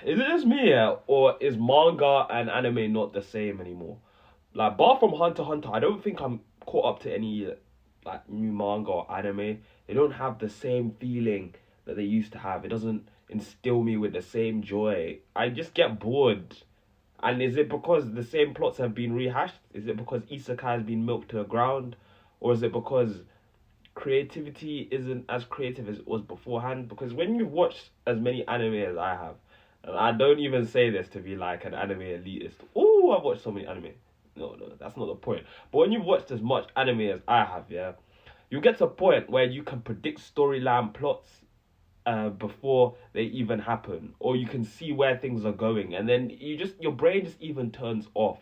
Is it just me, yeah, or is manga and anime not the same anymore? Like, bar from Hunter x Hunter, I don't think I'm caught up to any like new manga or anime. They don't have the same feeling that they used to have. It doesn't instill me with the same joy. I just get bored. And is it because the same plots have been rehashed? Is it because isekai has been milked to the ground? Or is it because creativity isn't as creative as it was beforehand? Because when you've watched as many anime as I have, and I don't even say this to be like an anime elitist. Oh, I've watched so many anime. No, that's not the point. But when you've watched as much anime as I have, yeah, you get to a point where you can predict storyline plots before they even happen, or you can see where things are going, and then your brain just even turns off.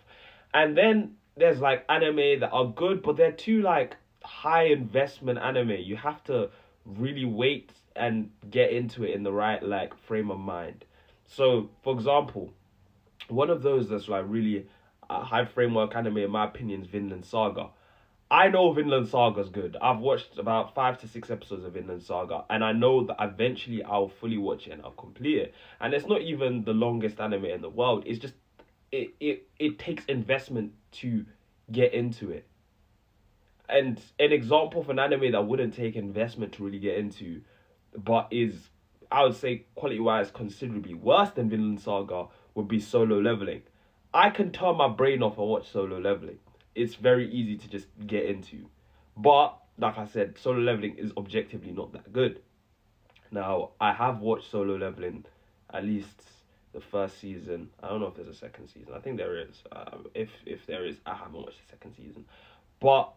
And then there's like anime that are good, but they're too like high investment anime. You have to really wait and get into it in the right like frame of mind. So, for example, one of those that's like really high framework anime, in my opinion, is Vinland Saga. I know Vinland Saga's good. I've watched about 5 to 6 episodes of Vinland Saga, and I know that eventually I'll fully watch it and I'll complete it. And it's not even the longest anime in the world. It's just it takes investment to get into it. And an example of an anime that wouldn't take investment to really get into, but is, I would say, quality wise considerably worse than Vinland Saga, would be Solo Leveling. I can turn my brain off and watch Solo Leveling. It's very easy to just get into. But, like I said, Solo Leveling is objectively not that good. Now, I have watched Solo Leveling at least the first season. I don't know if there's a second season. I think there is. If there is, I haven't watched the second season. But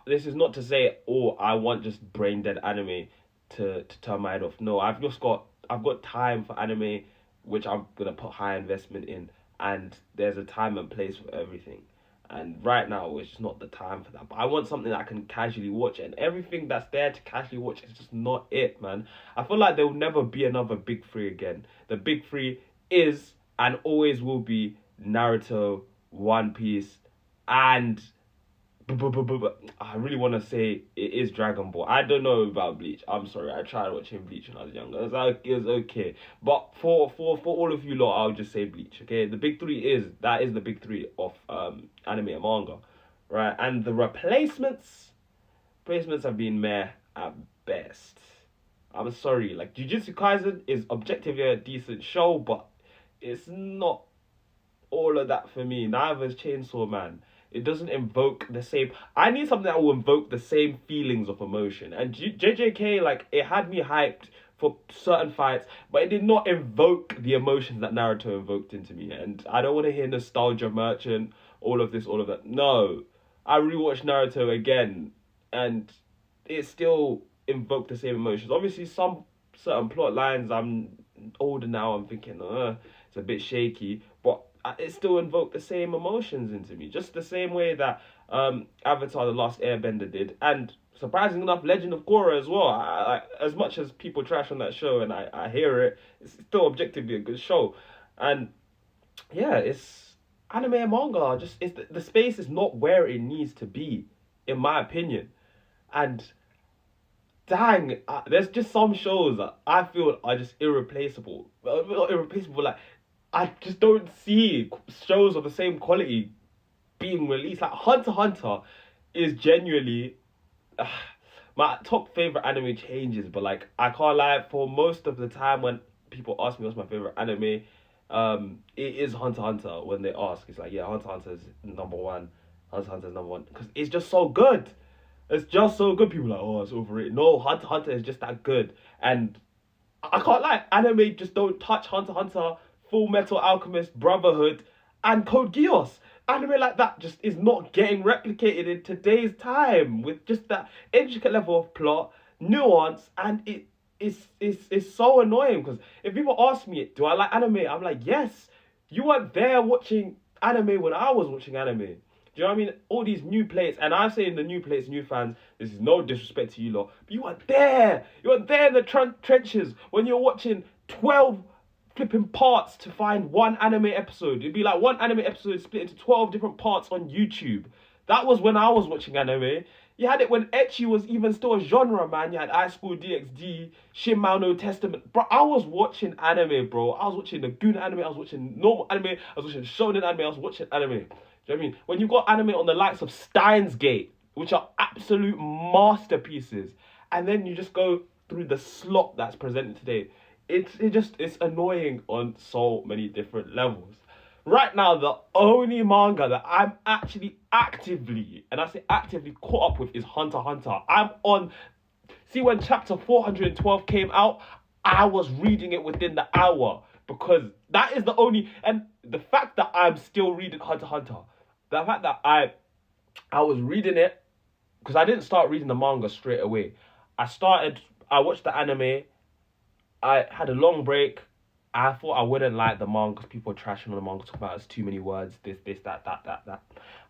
this is not to say, oh, I want just brain dead anime to turn my head off. No, I've got time for anime which I'm gonna put high investment in, and there's a time and place for everything. And right now, it's just not the time for that. But I want something that I can casually watch, and everything that's there to casually watch is just not it, man. I feel like there will never be another big three again. The big three is and always will be Naruto, One Piece, and I really want to say it is Dragon Ball. I don't know about Bleach. I'm sorry. I tried watching Bleach when I was younger. It was okay. But for all of you lot, I'll just say Bleach. Okay, the big three is the big three of anime and manga, right? And the replacements have been meh at best. I'm sorry. Like Jujutsu Kaisen is objectively a decent show, but it's not all of that for me. Neither is Chainsaw Man. It doesn't invoke the same. I need something that will invoke the same feelings of emotion. And JJK, like, it had me hyped for certain fights, but it did not invoke the emotions that Naruto invoked into me. And I don't want to hear nostalgia merchant, all of this, all of that. No, I rewatched Naruto again, and it still invoked the same emotions. Obviously, some certain plot lines, I'm older now, I'm thinking, it's a bit shaky, but it still invoked the same emotions into me, just the same way that Avatar: The Last Airbender did, and surprisingly enough, Legend of Korra as well. As much as people trash on that show, and I hear it, it's still objectively a good show, and yeah, it's anime and manga. Just it's the space is not where it needs to be, in my opinion, and dang, there's just some shows that I feel are just irreplaceable. Well, not irreplaceable, like I just don't see shows of the same quality being released. Like Hunter x Hunter is genuinely my top favorite anime changes, but like I can't lie, for most of the time when people ask me what's my favorite anime, it is Hunter x Hunter. When they ask, it's like, yeah, Hunter x Hunter is number one. Hunter x Hunter is number one because it's just so good. It's just so good. People are like, oh, it's overrated. No, Hunter x Hunter is just that good, and I can't lie, anime just don't touch Hunter x Hunter, Full Metal Alchemist, Brotherhood, and Code Geass. Anime like that just is not getting replicated in today's time with just that intricate level of plot, nuance, and it's so annoying because if people ask me, do I like anime? I'm like, yes. You weren't there watching anime when I was watching anime. Do you know what I mean? All these new plates, and I'm saying the new plates, new fans, this is no disrespect to you lot, but you were there. You were there in the trenches when you're watching 12 flipping parts to find one anime episode. It'd be like one anime episode split into 12 different parts on YouTube. That was when I was watching anime. You had it when ecchi was even still a genre, man. You had High School DxD, Shin No Testament. Bro, I was watching anime, bro. I was watching the Goon anime. I was watching normal anime. I was watching shonen anime. I was watching anime. Do you know what I mean? When you got anime on the likes of Steins Gate, which are absolute masterpieces, and then you just go through the slop that's presented today, it's annoying on so many different levels. Right now, the only manga that I'm actually actively, and I say actively, caught up with is Hunter x Hunter. I'm on. See, when chapter 412 came out, I was reading it within the hour because that is the only. And the fact that I'm still reading Hunter x Hunter, the fact that I was reading it because I didn't start reading the manga straight away. I watched the anime. I had a long break. I thought I wouldn't like the manga because people are trashing on the manga, talking about it's too many words, this, that.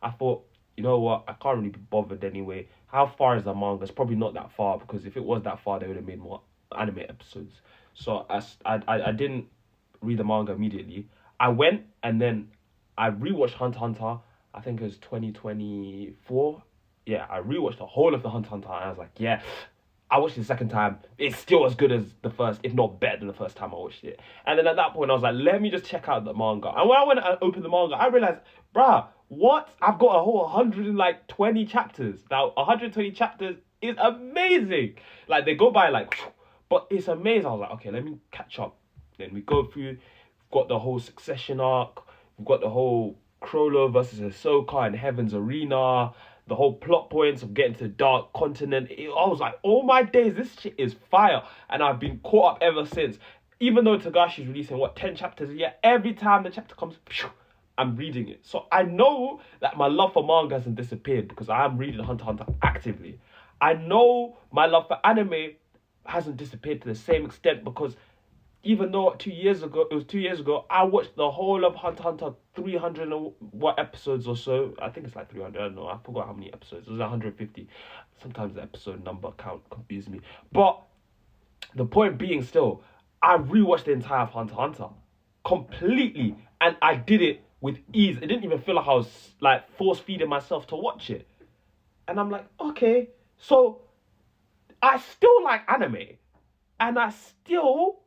I thought, you know what, I can't really be bothered anyway. How far is the manga? It's probably not that far because if it was that far, they would have made more anime episodes. So I didn't read the manga immediately. I went and then I rewatched Hunter x Hunter. I think it was 2024. Yeah, I rewatched the whole of the Hunter x Hunter and I was like, yeah. I watched it the second time. It's still as good as the first, if not better than the first time I watched it. And then at that point, I was like, let me just check out the manga. And when I went and opened the manga, I realized, bruh, what? I've got a whole 120 chapters. Now, 120 chapters is amazing. Like, they go by like, but it's amazing. I was like, okay, let me catch up. Then we go through, we've got the whole Succession arc. We've got the whole Crollo versus Ahsoka in Heaven's Arena. The whole plot points of getting to the Dark Continent. I was like, oh my days, this shit is fire. And I've been caught up ever since. Even though Tagashi's releasing, 10 chapters a year, every time the chapter comes, I'm reading it. So I know that my love for manga hasn't disappeared because I am reading Hunter x Hunter actively. I know my love for anime hasn't disappeared to the same extent because even though 2 years ago, I watched the whole of Hunter x Hunter, 300 and what episodes or so. I think it's like 300, I don't know. I forgot how many episodes. It was 150. Sometimes the episode number count confuses me. But the point being still, I rewatched the entire Hunter x Hunter completely. And I did it with ease. It didn't even feel like I was like force feeding myself to watch it. And I'm like, okay, so I still like anime. And I still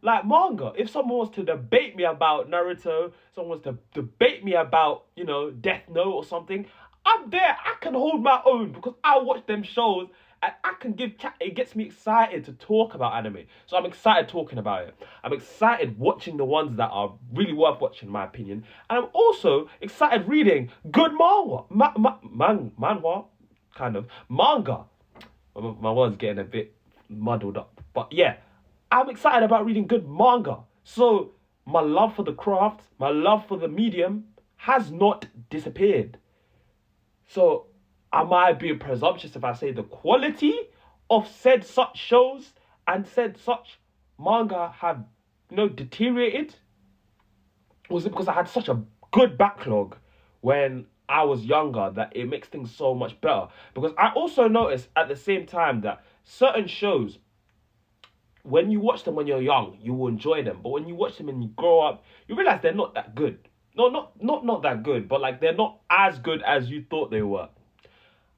like manga. If someone was to debate me about Naruto, someone was to debate me about, Death Note or something, I'm there. I can hold my own because I watch them shows and I can give chat. It gets me excited to talk about anime. So I'm excited talking about it. I'm excited watching the ones that are really worth watching, in my opinion. And I'm also excited reading good manhwa. Manhwa? Kind of. Manga. My word's getting a bit muddled up. But yeah. I'm excited about reading good manga. So my love for the craft, my love for the medium has not disappeared. So am I being presumptuous if I say the quality of said such shows and said such manga have, deteriorated? Was it because I had such a good backlog when I was younger that it makes things so much better? Because I also noticed at the same time that certain shows, when you watch them when you're young, you will enjoy them. But when you watch them and you grow up, you realize they're not that good. No, not that good, but like they're not as good as you thought they were.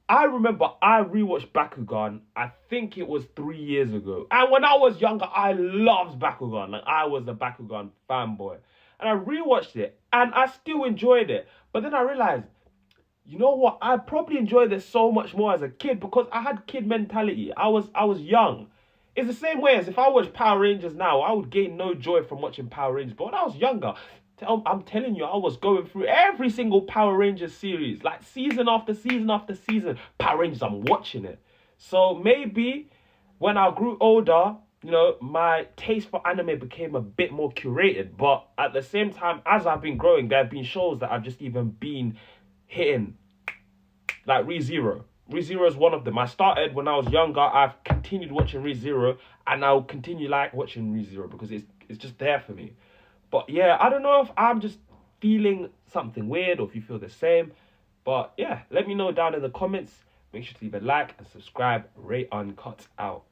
I remember I rewatched Bakugan, I think it was 3 years ago. And when I was younger, I loved Bakugan. Like, I was a Bakugan fanboy. And I rewatched it, and I still enjoyed it. But then I realized, you know what? I probably enjoyed this so much more as a kid because I had kid mentality. I was young. It's the same way as if I watch Power Rangers now, I would gain no joy from watching Power Rangers. But when I was younger, I'm telling you, I was going through every single Power Rangers series. Like season after season after season. Power Rangers, I'm watching it. So maybe when I grew older, my taste for anime became a bit more curated. But at the same time, as I've been growing, there have been shows that I've just even been hitting. Like ReZero. ReZero is one of them. I started when I was younger. I've continued watching ReZero, and I'll continue watching ReZero because it's just there for me. But yeah, I don't know if I'm just feeling something weird or if you feel the same. But yeah, let me know down in the comments. Make sure to leave a like and subscribe. Ray Uncut out.